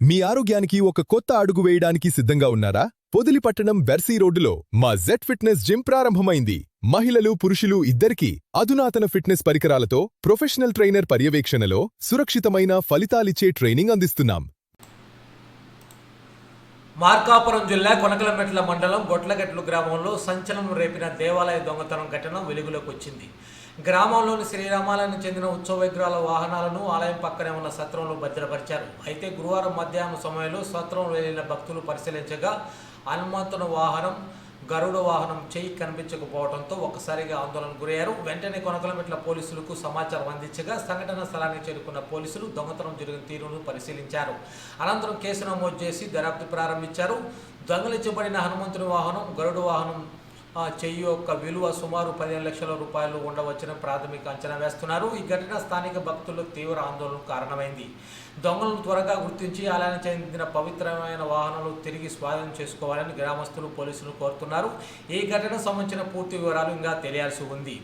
మీ ఆరోగ్యానికి ఒక కొత్త అడుగు వేయడానికి సిద్ధంగా ఉన్నారా? పొదిలిపట్టణం బెర్సీ రోడ్డులో మా జెడ్ ఫిట్నెస్ జిమ్ ప్రారంభమైంది. మహిళలు, పురుషులు ఇద్దరికీ అధునాతన ఫిట్నెస్ పరికరాలతో ప్రొఫెషనల్ ట్రైనర్ పర్యవేక్షణలో సురక్షితమైన ఫలితాలిచ్చే ట్రైనింగ్ అందిస్తున్నాం. మార్కాపురం జిల్లా కొనకలమెట్ల మండలం గొట్లగెట్లు గ్రామంలో సంచలనం రేపిన దేవాలయ దొంగతనం ఘటన వెలుగులోకి వచ్చింది. గ్రామంలోని శ్రీరామాలయానికి చెందిన ఉత్సవ విగ్రహాల వాహనాలను ఆలయం పక్కనే ఉన్న సత్రంలో భద్రపరిచారు. అయితే గురువారం మధ్యాహ్నం సమయంలో సత్రంలో వెళ్లిన భక్తులు పరిశీలించగా హనుమంతుని వాహనం, గరుడ వాహనం చెయ్యి కనిపించకపోవడంతో ఒక్కసారిగా ఆందోళనకు గురయ్యారు. వెంటనే కొనకలమెట్ల పోలీసులకు సమాచారం అందించగా సంఘటన స్థలానికి చేరుకున్న పోలీసులు దొంగతనం జరిగిన తీరును పరిశీలించారు. అనంతరం కేసు నమోదు చేసి దర్యాప్తు ప్రారంభించారు. దొంగలించబడిన హనుమంతుని వాహనం, గరుడ వాహనం చెయ్యి యొక్క విలువ సుమారు 15 లక్షల రూపాయలు ఉండవచ్చని ప్రాథమిక అంచనా వేస్తున్నారు. ఈ ఘటన స్థానిక భక్తులకు తీవ్ర ఆందోళనకు కారణమైంది. దొంగలను త్వరగా గుర్తించి ఆలయానికి చెందిన పవిత్రమైన వాహనాలు తిరిగి స్వాధీనం చేసుకోవాలని గ్రామస్తులు పోలీసులు కోరుతున్నారు. ఈ ఘటన సంబంధించిన పూర్తి వివరాలు ఇంకా తెలియాల్సి ఉంది.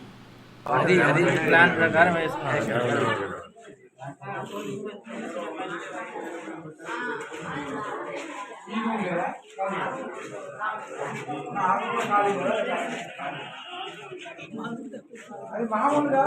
అది మామూలుగా